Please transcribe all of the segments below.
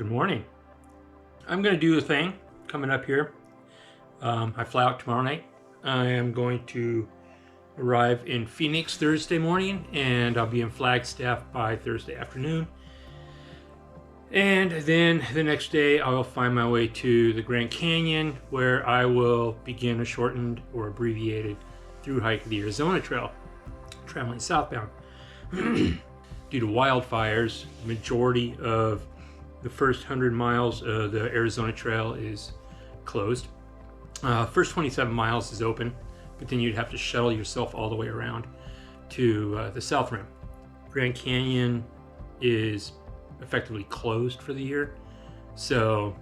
Good morning. I'm going to do a thing coming up here. I fly out tomorrow night. I am going to arrive in Phoenix Thursday morning, and I'll be in Flagstaff by Thursday afternoon. And then the next day I will find my way to the Grand Canyon, where I will begin a shortened or abbreviated through hike of the Arizona Trail, traveling southbound. Due to wildfires, the majority of the first 100 miles of the Arizona Trail is closed. First 27 miles is open, but then you'd have to shuttle yourself all the way around to the South Rim. Grand Canyon is effectively closed for the year, so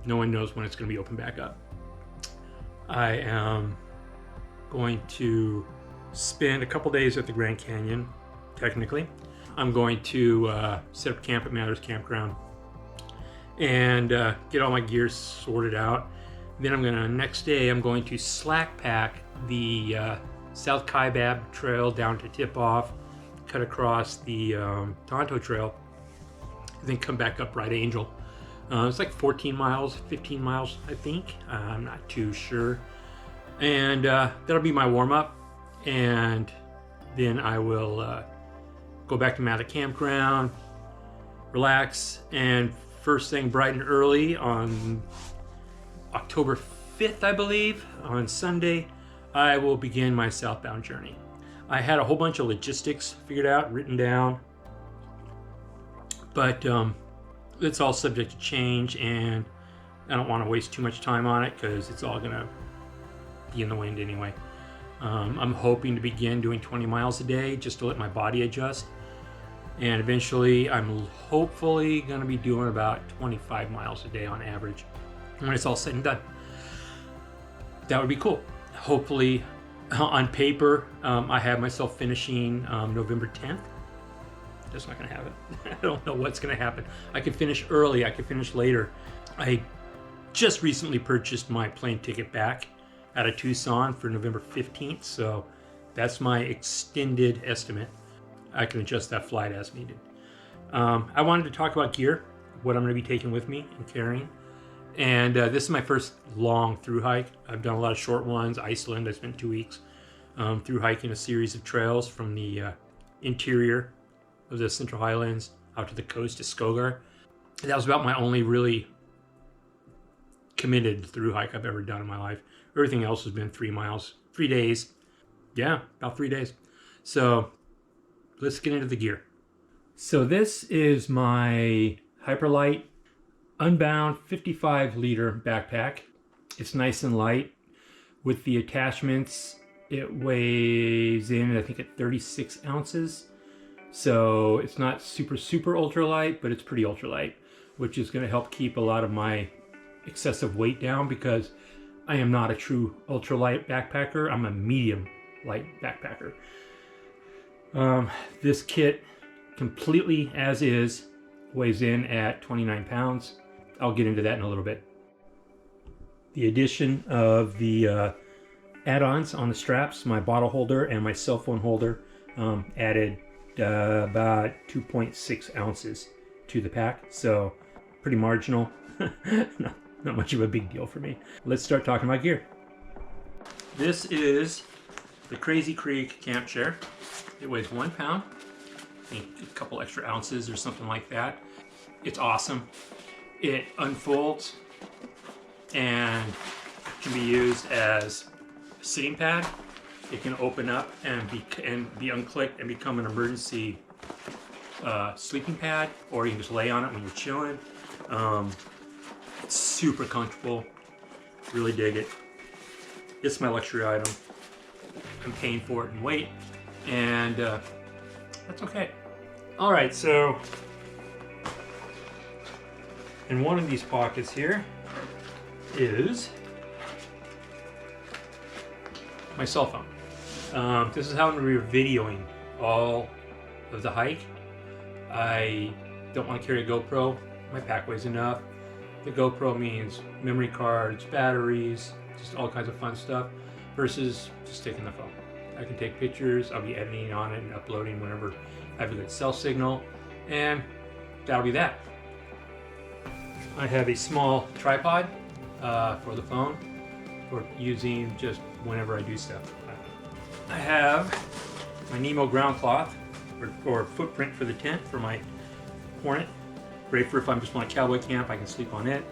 no one knows when it's going to be open back up. I am going to spend a couple days at the Grand Canyon, technically. I'm going to set up camp at Mathers Campground and get all my gear sorted out. Then next day I'm going to slack pack the South Kaibab Trail down to Tip-Off, cut across the Tonto Trail, and then come back up Bright Angel. It's like 14 miles, 15 miles, I think. I'm not too sure. And that'll be my warm-up. And then I will go back to Mathers Campground, relax, and first thing bright and early on October 5th, I believe, on Sunday, I will begin my southbound journey. I had a whole bunch of logistics figured out, written down, but it's all subject to change, and I don't want to waste too much time on it because it's all gonna be in the wind anyway. I'm hoping to begin doing 20 miles a day just to let my body adjust, and eventually I'm hopefully going to be doing about 25 miles a day on average when it's all said and done. That would be cool. Hopefully, on paper, I have myself finishing November 10th. That's not going to happen. I don't know what's going to happen. I could finish early, I could finish later. I just recently purchased my plane ticket back out of Tucson for November 15th, so that's my extended estimate. I can adjust that flight as needed. I wanted to talk about gear, what I'm going to be taking with me and carrying. And this is my first long through hike. I've done a lot of short ones. Iceland, I spent 2 weeks through hiking a series of trails from the interior of the Central Highlands out to the coast to Skogar. That was about my only really committed through hike I've ever done in my life. Everything else has been 3 miles, 3 days. Yeah, about 3 days. So let's get into the gear. So this is my Hyperlite Unbound 55-liter backpack. It's nice and light. With the attachments, it weighs in, I think, at 36 ounces. So it's not super ultralight, but it's pretty ultralight, which is going to help keep a lot of my excessive weight down because I am not a true ultralight backpacker. I'm a medium light backpacker. This kit, completely as is, weighs in at 29 pounds. I'll get into that in a little bit. The addition of the add-ons on the straps, my bottle holder and my cell phone holder, added about 2.6 ounces to the pack. So pretty marginal. Not much of a big deal for me. Let's start talking about gear. This is the Crazy Creek camp chair. It weighs 1 pound, I think a couple extra ounces or something like that. It's awesome. It unfolds and can be used as a sitting pad. It can open up and be unclicked and become an emergency sleeping pad, or you can just lay on it when you're chilling. It's super comfortable. Really dig it. It's my luxury item. I'm paying for it in weight, and that's okay. All right, so in one of these pockets here is my cell phone. This is how I'm going to be videoing all of the hike. I don't want to carry a GoPro. My pack weighs enough. The GoPro means memory cards, batteries, just all kinds of fun stuff, versus just taking the phone. I can take pictures, I'll be editing on it and uploading whenever I have a good cell signal, and that'll be that. I have a small tripod for the phone for using just whenever I do stuff. I have my Nemo ground cloth or footprint for the tent for my Hornet. Great for if I'm just on a cowboy camp, I can sleep on it.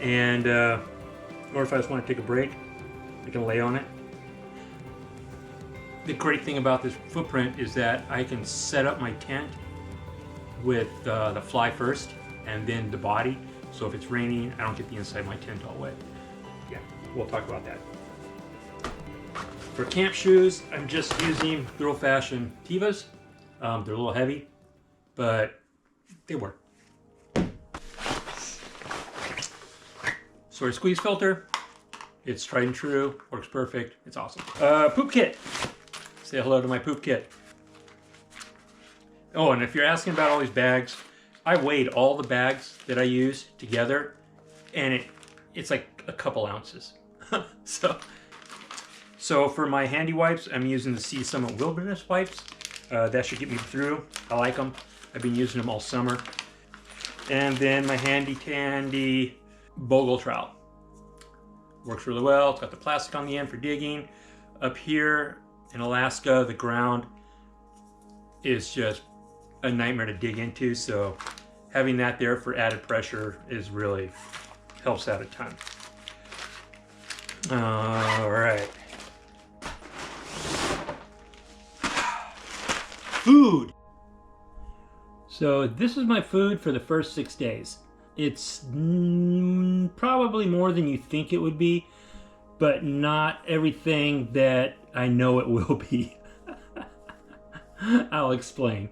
And or if I just want to take a break, I can lay on it. The great thing about this footprint is that I can set up my tent with the fly first and then the body. So if it's raining, I don't get the inside of my tent all wet. Yeah, we'll talk about that. For camp shoes, I'm just using good old-fashioned Tevas. They're a little heavy, but they work. Soy squeeze filter. It's tried and true, works perfect, it's awesome. Poop kit. Say hello to my poop kit. Oh, and if you're asking about all these bags, I weighed all the bags that I use together, and it's like a couple ounces. So for my handy wipes, I'm using the Sea Summit Wilderness wipes. That should get me through. I like them. I've been using them all summer. And then my handy dandy Bogle trowel. Works really well. It's got the plastic on the end for digging. Up here in Alaska, the ground is just a nightmare to dig into, so having that there for added pressure is really helps out a ton. All right. Food. So this is my food for the first 6 days. It's probably more than you think it would be, but not everything that I know it will be. I'll explain.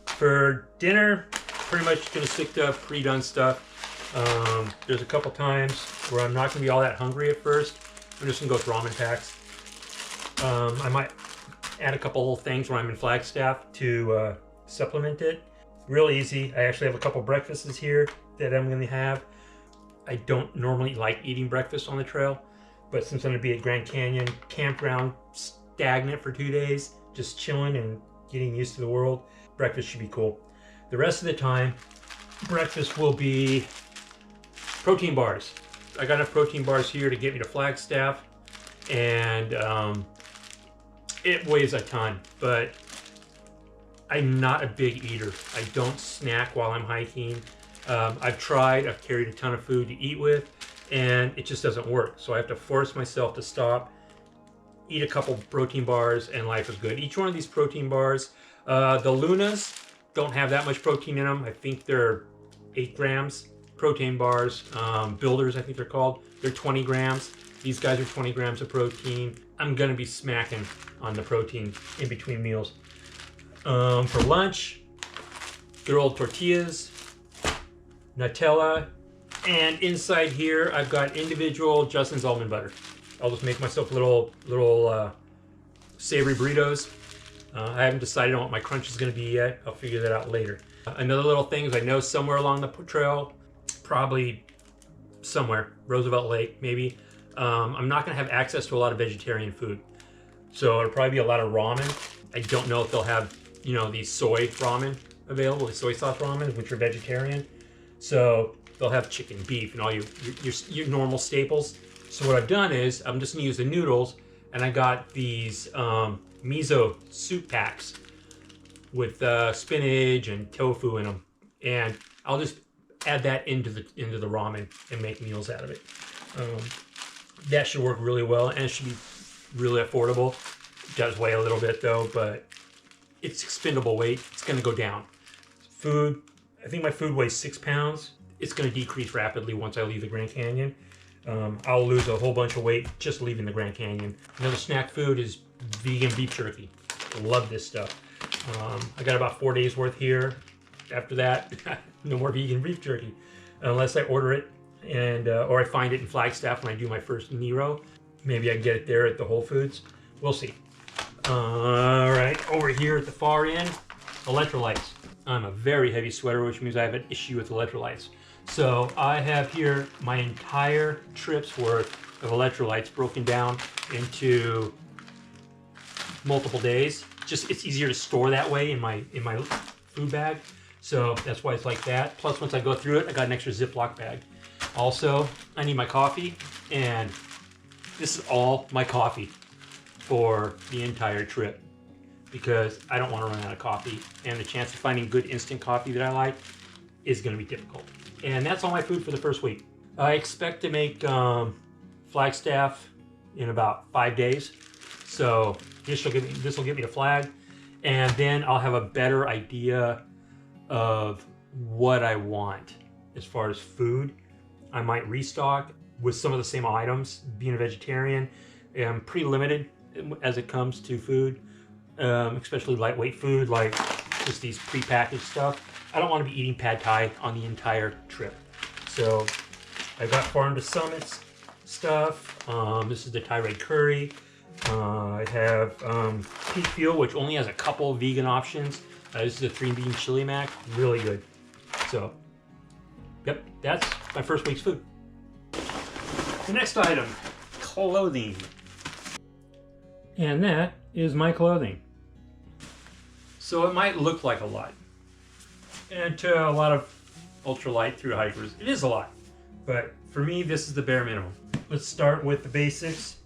For dinner, pretty much gonna stick to pre-done stuff. There's a couple times where I'm not gonna be all that hungry at first. I'm just gonna go with ramen packs. I might add a couple things when I'm in Flagstaff to supplement it. Real easy. I actually have a couple breakfasts here that I'm gonna have. I don't normally like eating breakfast on the trail, but since I'm gonna be at Grand Canyon campground, stagnant for 2 days, just chilling and getting used to the world, breakfast should be cool. The rest of the time, breakfast will be protein bars. I got enough protein bars here to get me to Flagstaff, and it weighs a ton, but I'm not a big eater. I don't snack while I'm hiking. I've carried a ton of food to eat with, and it just doesn't work. So I have to force myself to stop, eat a couple protein bars, and life is good. Each one of these protein bars, the Lunas don't have that much protein in them. I think they're 8 grams. Protein bars, Builders I think they're called, they're 20 grams. These guys are 20 grams of protein. I'm gonna be smacking on the protein in between meals. For lunch, good old tortillas, Nutella, and inside here I've got individual Justin's almond butter. I'll just make myself little savory burritos. I haven't decided on what my crunch is going to be yet. I'll figure that out later. Another little thing is I know somewhere along the trail, probably somewhere, Roosevelt Lake maybe, I'm not going to have access to a lot of vegetarian food. So it'll probably be a lot of ramen. I don't know if they'll have, you know, these soy ramen available, the soy sauce ramen, which are vegetarian. So they'll have chicken, beef, and all your normal staples. So what I've done is I'm just gonna use the noodles, and I got these miso soup packs with spinach and tofu in them, and I'll just add that into the ramen and make meals out of it. That should work really well, and it should be really affordable. It does weigh a little bit though, but it's expendable weight. It's gonna go down. Food, I think my food weighs 6 pounds. It's gonna decrease rapidly once I leave the Grand Canyon. I'll lose a whole bunch of weight just leaving the Grand Canyon. Another snack food is vegan beef jerky. Love this stuff. I got about 4 days worth here. After that, no more vegan beef jerky, unless I order it and or I find it in Flagstaff when I do my first Nero. Maybe I can get it there at the Whole Foods. We'll see. All right, over here at the far end, electrolytes. I'm a very heavy sweater, which means I have an issue with electrolytes. So I have here my entire trip's worth of electrolytes broken down into multiple days. Just it's easier to store that way in my food bag. So that's why it's like that. Plus, once I go through it, I got an extra Ziploc bag. Also, I need my coffee, and this is all my coffee for the entire trip because I don't want to run out of coffee, and the chance of finding good instant coffee that I like is going to be difficult. And that's all my food for the first week. I expect to make Flagstaff in about 5 days. So this will get me the flag, and then I'll have a better idea of what I want as far as food. I might restock with some of the same items. Being a vegetarian, I'm pretty limited as it comes to food, especially lightweight food like just these prepackaged stuff. I don't want to be eating pad thai on the entire trip. So I've got Farm to Summits stuff. This is the Thai red curry. I have Peak Fuel, which only has a couple vegan options. This is a 3-bean chili mac, really good. So, yep, that's my first week's food. The next item, clothing. And that is my clothing. So it might look like a lot. And to a lot of ultralight through hikers, it is a lot. But for me, this is the bare minimum. Let's start with the basics.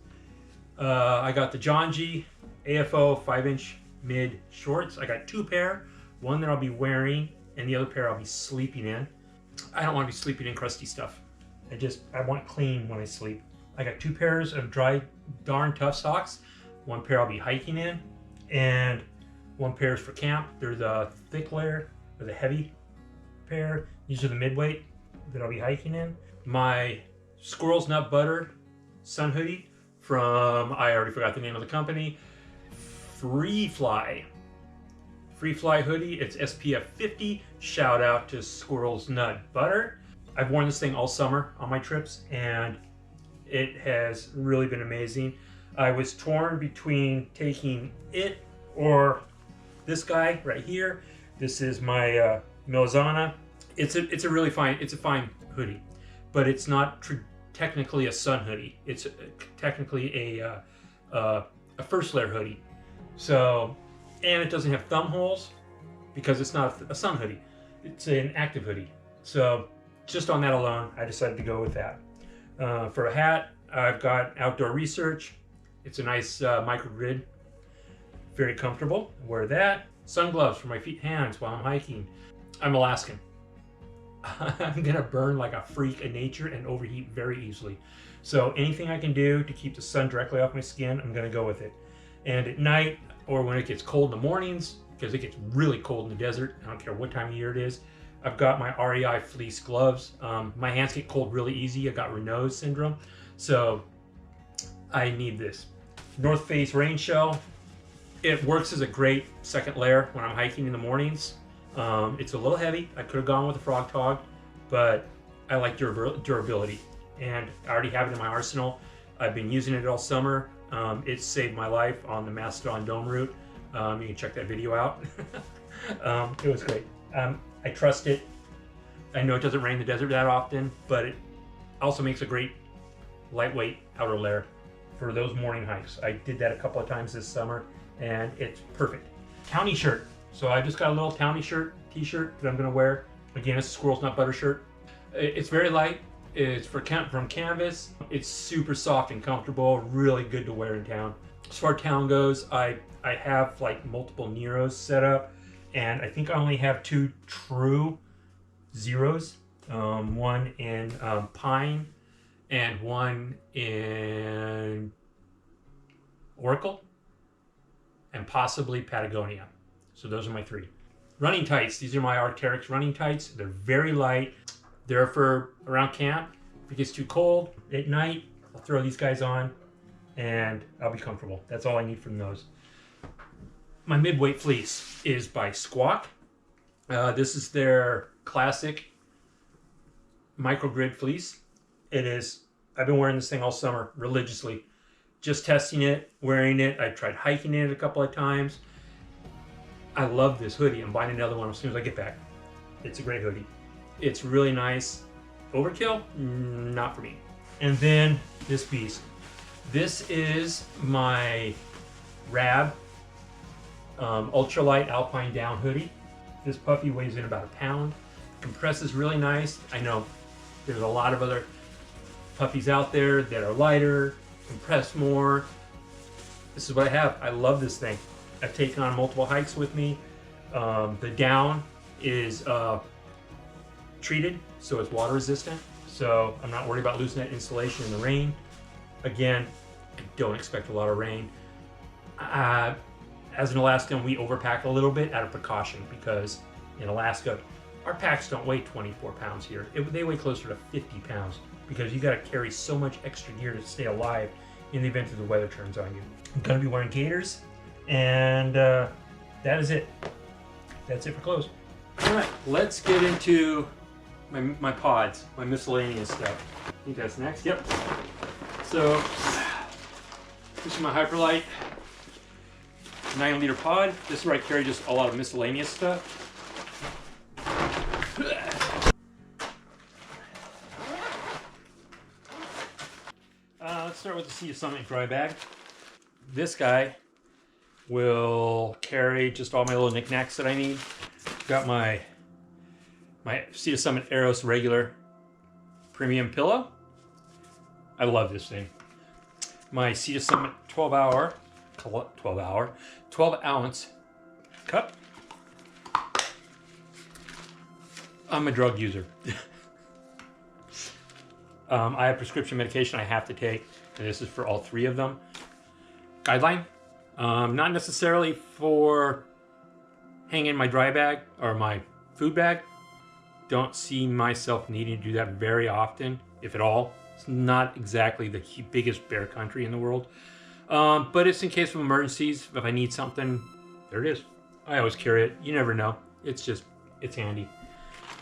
I got the John G AFO 5-inch mid shorts. I got 2 pair, one that I'll be wearing and the other pair I'll be sleeping in. I don't want to be sleeping in crusty stuff. I want clean when I sleep. I got 2 pairs of dry darn tough socks. 1 pair I'll be hiking in, and 1 pair is for camp. They're the thick layer or the heavy pair. These are the midweight that I'll be hiking in. My Squirrel's Nut Butter sun hoodie from, I already forgot the name of the company, Free Fly hoodie. It's SPF 50. Shout out to Squirrel's Nut Butter. I've worn this thing all summer on my trips, and it has really been amazing. I was torn between taking it or this guy right here. This is my Milzana. It's a really fine, it's a fine hoodie, but it's not technically a sun hoodie. It's technically a first layer hoodie. So, and it doesn't have thumb holes because it's not a sun hoodie. It's an active hoodie. So just on that alone, I decided to go with that. For a hat, I've got Outdoor Research. It's a nice microgrid, very comfortable. I wear that. Sun gloves for my feet and hands while I'm hiking. I'm Alaskan. I'm gonna burn like a freak in nature and overheat very easily. So anything I can do to keep the sun directly off my skin, I'm gonna go with it. And at night, or when it gets cold in the mornings, because it gets really cold in the desert, I don't care what time of year it is, I've got my REI fleece gloves. My hands get cold really easy. I got Raynaud's syndrome, so I need this. North Face rain shell. It works as a great second layer when I'm hiking in the mornings. It's a little heavy. I could have gone with a Frog Tog, but I like durability, and I already have it in my arsenal. I've been using it all summer. It saved my life on the Mastodon Dome route. You can check that video out. It was great. I trust it. I know it doesn't rain in the desert that often, but it also makes a great lightweight outer layer for those morning hikes. I did that a couple of times this summer, and it's perfect. Townie shirt. So I just got a little Townie shirt, t-shirt that I'm gonna wear. Again, it's a Squirrel's Nut Butter shirt. It's very light. It's from canvas. It's super soft and comfortable, really good to wear in town. As far as town goes, I have like multiple Neros set up, and I think I only have 2 true Zeros. One in Pine and one in Oracle and possibly Patagonia. So those are my 3. Running tights. These are my Arc'teryx running tights. They're very light. They're for around camp. If it gets too cold at night, I'll throw these guys on and I'll be comfortable. That's all I need from those. My midweight fleece is by Squawk. This is their classic microgrid fleece. I've been wearing this thing all summer religiously. Just testing it, wearing it. I tried hiking in it a couple of times. I love this hoodie. I'm buying another one as soon as I get back. It's a great hoodie. It's really nice. Overkill? Not for me. And then this beast. This is my Rab ultralight Alpine Down hoodie This puppy weighs in about a pound. Compresses really nice. I know there's a lot of other puppies out there that are lighter, compress more. This is what I have. I love this thing. I've taken on multiple hikes with me. The down is treated, so it's water resistant. So I'm not worried about losing that insulation in the rain. Again, I don't expect a lot of rain. As an Alaskan, we overpack a little bit out of precaution because in Alaska, our packs don't weigh 24 pounds here. They weigh closer to 50 pounds because you got to carry so much extra gear to stay alive in the event that the weather turns on you. I'm going to be wearing gaiters, and that is it. That's it for clothes. All right, let's get into my pods, my miscellaneous stuff. I think that's next. Yep. So this is my Hyperlite 9-liter pod. This is where I carry just a lot of miscellaneous stuff. Let's start with the Sea to Summit dry bag. This guy will carry just all my little knickknacks that I need. Got my Sea to Summit Eros regular premium pillow. I love this thing. My Sea to Summit 12 ounce cup. I'm a drug user. I have prescription medication I have to take, and this is for all 3 of them. Guideline, not necessarily for hanging my dry bag or my food bag. Don't see myself needing to do that very often, if at all. It's not exactly the biggest bear country in the world. But it's in case of emergencies. If I need something, there it is. I always carry it. You never know. It's handy.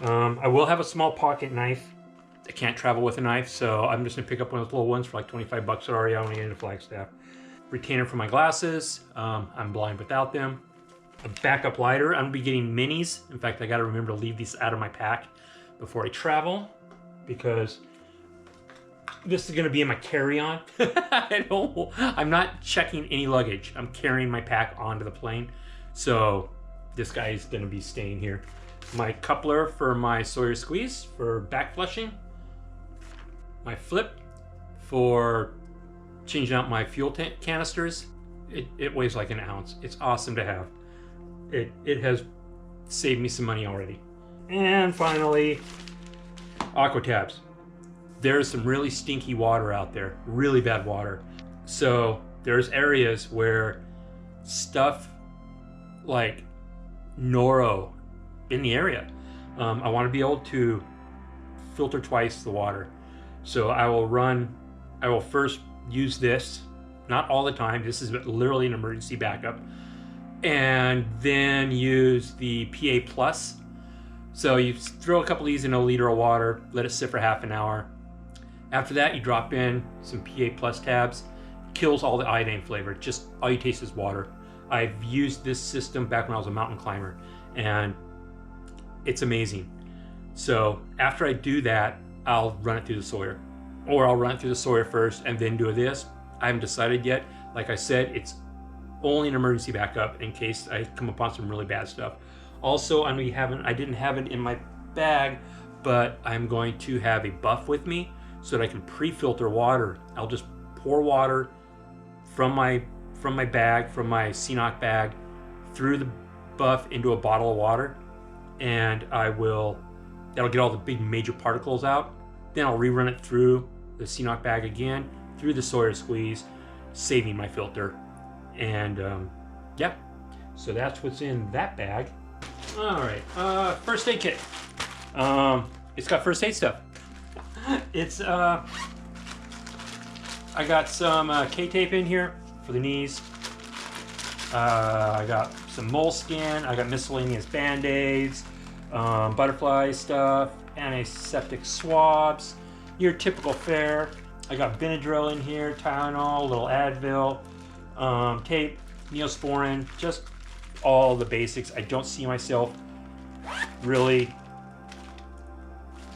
I will have a small pocket knife. I can't travel with a knife, so I'm just gonna pick up one of those little ones for like 25 bucks at REI when I get into Flagstaff. Retainer for my glasses. I'm blind without them. A backup lighter. I'm gonna be getting minis. In fact, I gotta remember to leave these out of my pack before I travel because this is gonna be in my carry-on. I'm not checking any luggage. I'm carrying my pack onto the plane. So this guy is gonna be staying here. My coupler for my Sawyer squeeze for back flushing. My flip for changing out my fuel tank canisters. It weighs like an ounce. It's awesome to have. It has saved me some money already. And finally, aqua tabs. There's some really stinky water out there, really bad water. So there's areas where stuff like Noro in the area. I want to be able to filter twice the water. So I will first use this, not all the time. This is literally an emergency backup. And then use the PA Plus. So you throw a couple of these in a liter of water, let it sit for half an hour. After that, you drop in some PA Plus tabs. Kills all the iodine flavor. Just all you taste is water. I've used this system back when I was a mountain climber, and it's amazing. So after I do that, I'll run it through the Sawyer. Or I'll run it through the Sawyer first and then do this. I haven't decided yet. Like I said, it's only an emergency backup in case I come upon some really bad stuff. Also, I didn't have it in my bag, but I'm going to have a buff with me so that I can pre-filter water. I'll just pour water from my bag, from my CNOC bag, through the buff into a bottle of water, and that'll get all the big major particles out. Then I'll rerun it through the CNOC bag again, through the Sawyer squeeze, saving my filter. And yeah, so that's what's in that bag. All right, first aid kit. It's got first aid stuff. It's I got some K-tape in here for the knees. I got some moleskin. I got miscellaneous band-aids, butterfly stuff, antiseptic swabs, your typical fare. I got Benadryl in here, Tylenol, a little Advil, tape, Neosporin, just all the basics. I don't see myself really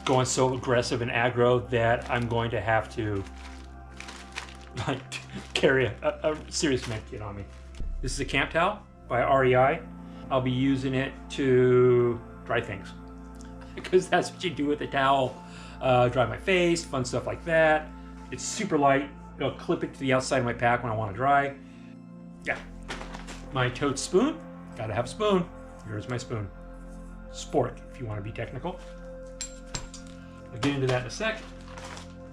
going so aggressive and aggro that I'm going to have to carry a serious med kit on me. This is a camp towel by REI. I'll be using it to dry things because that's what you do with a towel. Dry my face, fun stuff like that. It's super light. I'll clip it to the outside of my pack when I want to dry. Yeah. My tote spoon. Gotta have a spoon. Here's my spoon. Spork, if you want to be technical. I'll get into that in a sec.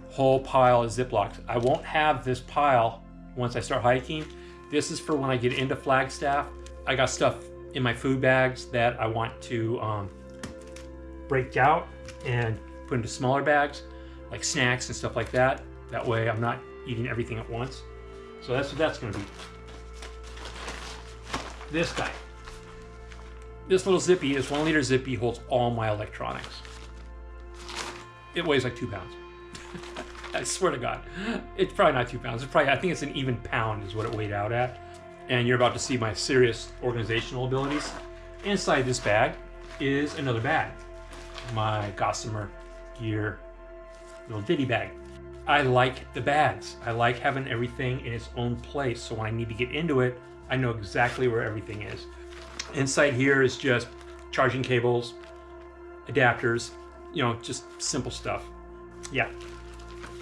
Whole pile of Ziplocs. I won't have this pile once I start hiking. This is for when I get into Flagstaff. I got stuff in my food bags that I want to break out and put into smaller bags, like snacks and stuff like that. That way I'm not eating everything at once. So that's what that's gonna be. This guy. This little zippy, this 1 liter zippy holds all my electronics. It weighs like 2 pounds. I swear to God. It's probably not 2 pounds. It's probably, I think it's an even pound is what it weighed out at. And you're about to see my serious organizational abilities. Inside this bag is another bag. My Gossamer Gear little ditty bag. I like the bags. I like having everything in its own place. So when I need to get into it, I know exactly where everything is. Inside here is just charging cables, adapters, you know, just simple stuff. Yeah.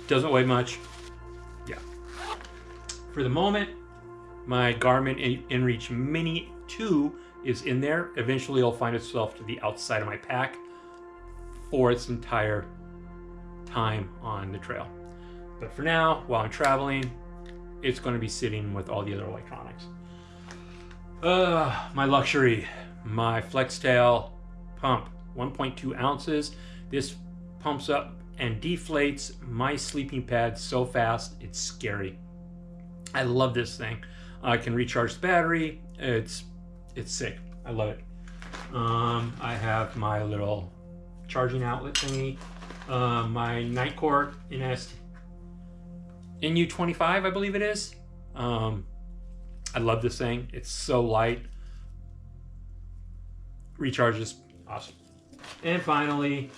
Doesn't weigh much. Yeah. For the moment, my Garmin InReach Mini 2 is in there. Eventually it'll find itself to the outside of my pack for its entire time on the trail. But for now, while I'm traveling, it's going to be sitting with all the other electronics. My luxury, my Flextail pump, 1.2 ounces. This pumps up and deflates my sleeping pad so fast, it's scary. I love this thing. I can recharge the battery. It's sick. I love it. I have my little charging outlet thingy. My Nitecore NU25, I believe it is. I love this thing. It's so light. Recharges. Awesome. And finally,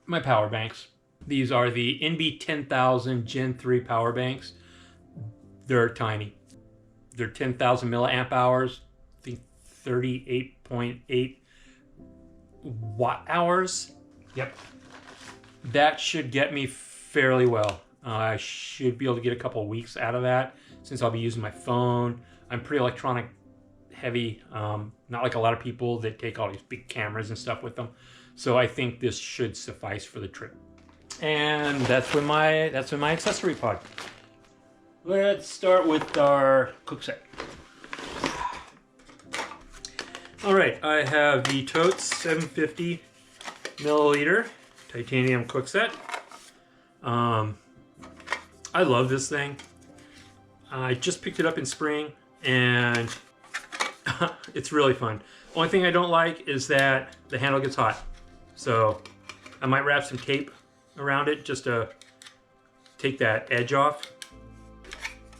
my power banks. These are the NB10000 Gen 3 power banks. They're tiny. They're 10,000 milliamp hours. I think 38.8 watt hours. Yep. That should get me fairly well. I should be able to get a couple of weeks out of that since I'll be using my phone. I'm pretty electronic heavy, not like a lot of people that take all these big cameras and stuff with them. So I think this should suffice for the trip. And that's with my accessory pod. Let's start with our cook set. All right, I have the Totes 750 milliliter titanium cook set. I love this thing. I just picked it up in spring and it's really fun. Only thing I don't like is that the handle gets hot. So I might wrap some tape around it just to take that edge off.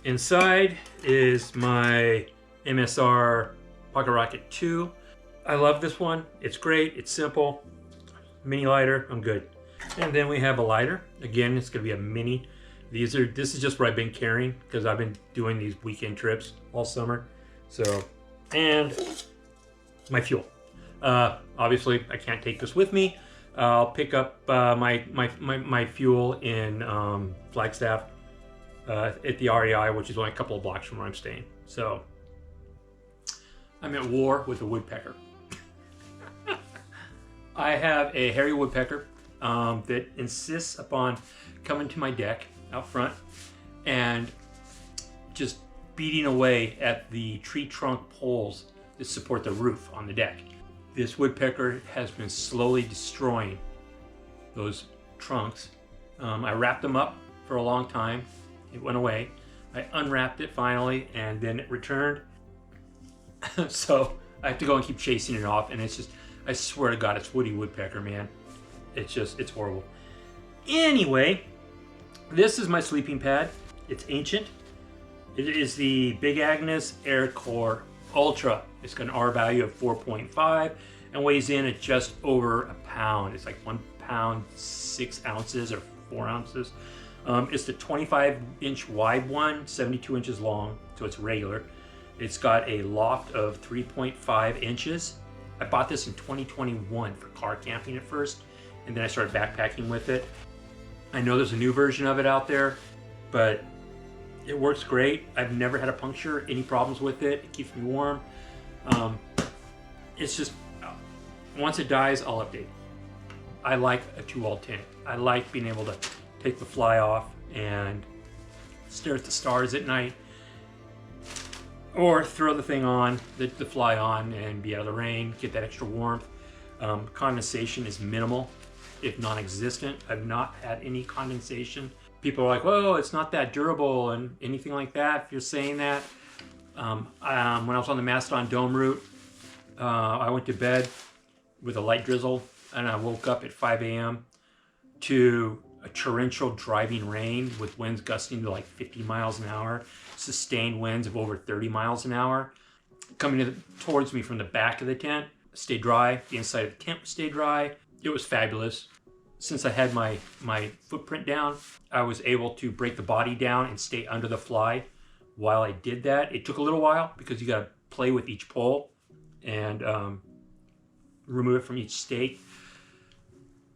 Inside is my MSR Pocket Rocket 2. I love this one. It's great. It's simple. Mini lighter. I'm good. And then we have a lighter. Again, it's going to be a mini. This is just what I've been carrying because I've been doing these weekend trips all summer. So, and my fuel. Obviously, I can't take this with me. I'll pick up my fuel in Flagstaff at the REI, which is only a couple of blocks from where I'm staying. So, I'm at war with a woodpecker. I have a hairy woodpecker that insists upon coming to my deck out front and just beating away at the tree trunk poles that support the roof on the deck. This woodpecker has been slowly destroying those trunks. I wrapped them up for a long time. It went away. I unwrapped it finally and then it returned. So I have to go and keep chasing it off, and it's just, I swear to God, it's Woody Woodpecker, man. It's horrible. Anyway, this is my sleeping pad. It's ancient. It is the Big Agnes AirCore Ultra. It's got an R value of 4.5 and weighs in at just over a pound. It's like 1 pound, 6 ounces or 4 ounces. It's the 25-inch wide one, 72 inches long, so it's regular. It's got a loft of 3.5 inches. I bought this in 2021 for car camping at first, and then I started backpacking with it. I know there's a new version of it out there, but it works great. I've never had a puncture, any problems with it. It keeps me warm. It's just, once it dies, I'll update. I like a 2-wall tent. I like being able to take the fly off and stare at the stars at night, or throw the thing on, the fly on, and be out of the rain, get that extra warmth. Condensation is minimal, if non-existent. I've not had any condensation. People are like, "Whoa, it's not that durable," and anything like that. If you're saying that, when I was on the Mastodon Dome route, I went to bed with a light drizzle, and I woke up at 5 a.m. to a torrential driving rain with winds gusting to like 50 miles an hour, sustained winds of over 30 miles an hour, coming towards me from the back of the tent. Stayed dry. The inside of the tent stayed dry. It was fabulous. Since I had my footprint down, I was able to break the body down and stay under the fly while I did that. It took a little while because you got to play with each pole and remove it from each stake,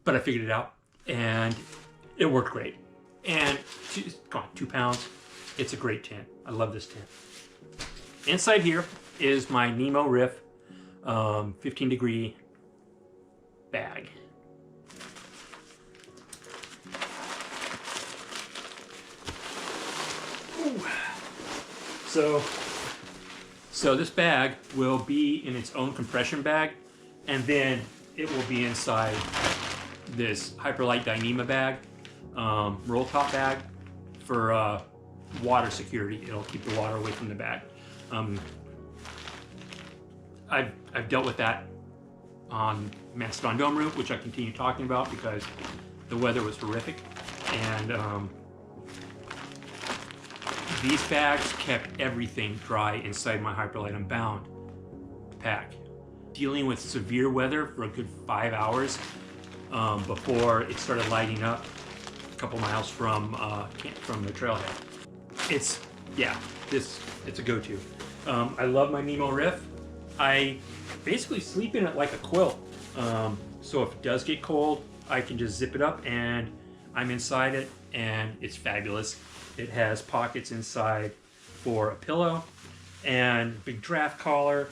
but I figured it out and it worked great. And 2 pounds. It's a great tent. I love this tent. Inside here is my Nemo Riff 15-degree bag. So this bag will be in its own compression bag, and then it will be inside this Hyperlite Dyneema bag, roll top bag for water security. It'll keep the water away from the bag. I've dealt with that on Mastodon Dome route, which I continue talking about because the weather was horrific, and these bags kept everything dry inside my Hyperlite Unbound pack. Dealing with severe weather for a good 5 hours before it started lighting up a couple miles from the trailhead. It's a go-to. I love my Nemo Riff. I basically sleep in it like a quilt. So if it does get cold, I can just zip it up and I'm inside it, and it's fabulous. It has pockets inside for a pillow and big draft collar.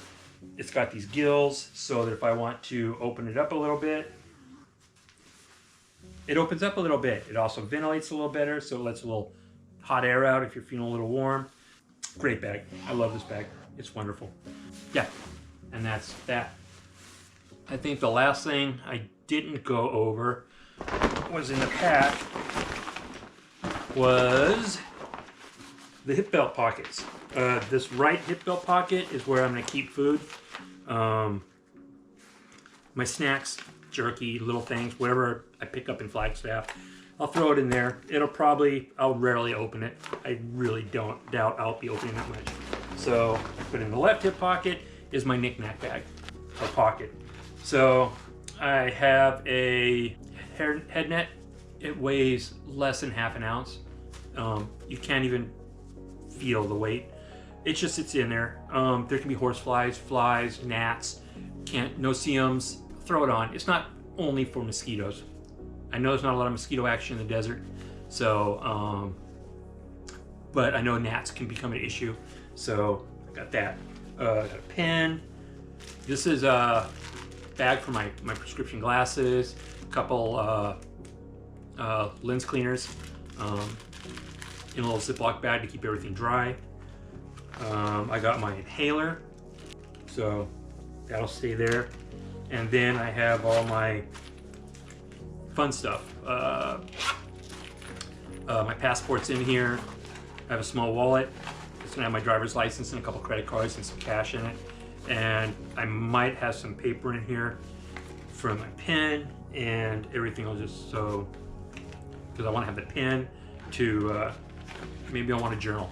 It's got these gills so that if I want to open it up a little bit, it opens up a little bit. It also ventilates a little better, so it lets a little hot air out if you're feeling a little warm. Great bag. I love this bag. It's wonderful. Yeah, and that's that. I think the last thing I didn't go over was in the pack was the hip belt pockets. This right hip belt pocket is where I'm going to keep food. My snacks, jerky, little things, whatever I pick up in Flagstaff, I'll throw it in there. I'll rarely open it. I really doubt I'll be opening that much. So I put in the left hip pocket is my knick-knack bag, or pocket. So I have a head net. It weighs less than half an ounce. You can't even feel the weight. It just sits in there. There can be horseflies, flies, gnats, no-see-ums. Throw it on. It's not only for mosquitoes. I know there's not a lot of mosquito action in the desert, so but I know gnats can become an issue. So I got that. I got a pen. This is a bag for my prescription glasses. A couple lens cleaners. In a little Ziploc bag to keep everything dry. I got my inhaler, so that'll stay there. And then I have all my fun stuff. My passport's in here. I have a small wallet. It's gonna have my driver's license and a couple credit cards and some cash in it. And I might have some paper in here for my pen and everything else, just so, because I want to have the pen to maybe I want to journal.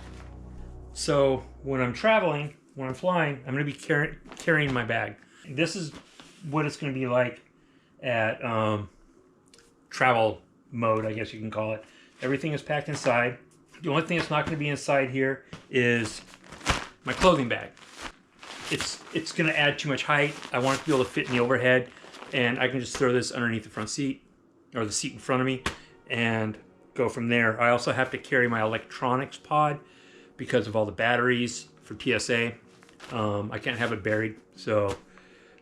So when I'm traveling, when I'm flying, I'm going to be carrying my bag. This is what it's going to be like at travel mode, I guess you can call it. Everything is packed inside. The only thing that's not going to be inside here is my clothing bag. It's going to add too much height. I want it to be able to fit in the overhead, and I can just throw this underneath the front seat, or the seat in front of me, and go from there. I also have to carry my electronics pod because of all the batteries for TSA. I can't have it buried, so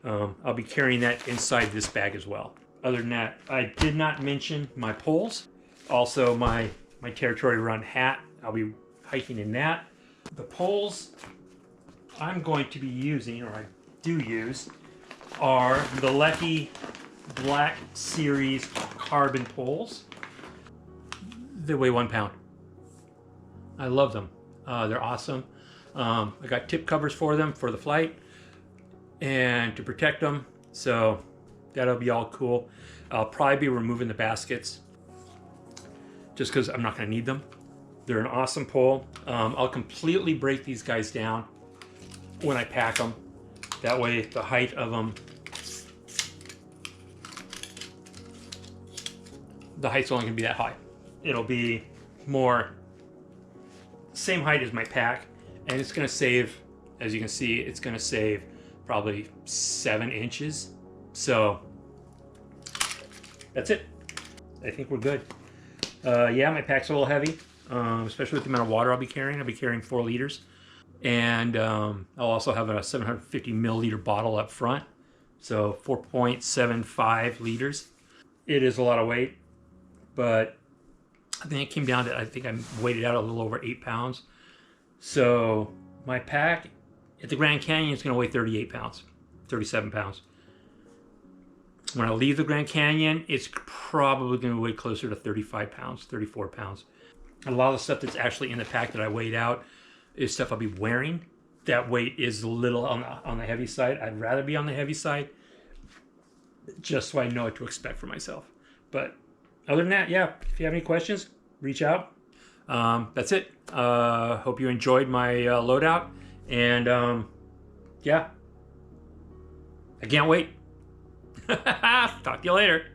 I'll be carrying that inside this bag as well. Other than that, I did not mention my poles. Also, my Territory Run hat. I'll be hiking in that. The poles I'm going to be using, or I do use, are the Leki Black Series carbon poles. They weigh 1 pound. I love them. They're awesome. I got tip covers for them for the flight and to protect them. So that'll be all cool. I'll probably be removing the baskets just because I'm not going to need them. They're an awesome pole. I'll completely break these guys down when I pack them. That way the height of them, the height's only going to be that high. It'll be more same height as my pack, and it's going to save, as you can see, it's going to save probably 7 inches. So that's it. I think we're good. Yeah, my pack's a little heavy, especially with the amount of water I'll be carrying. I'll be carrying 4 liters. And I'll also have a 750 milliliter bottle up front. So 4.75 liters. It is a lot of weight, but I think it came down to, I think I weighed it out a little over 8 pounds. So my pack at the Grand Canyon is going to weigh 38 pounds, 37 pounds. When I leave the Grand Canyon, it's probably going to weigh closer to 35 pounds, 34 pounds. A lot of the stuff that's actually in the pack that I weighed out is stuff I'll be wearing. That weight is a little on the heavy side. I'd rather be on the heavy side just so I know what to expect for myself. But other than that, yeah, if you have any questions, reach out. That's it. Hope you enjoyed my loadout. And yeah, I can't wait. Talk to you later.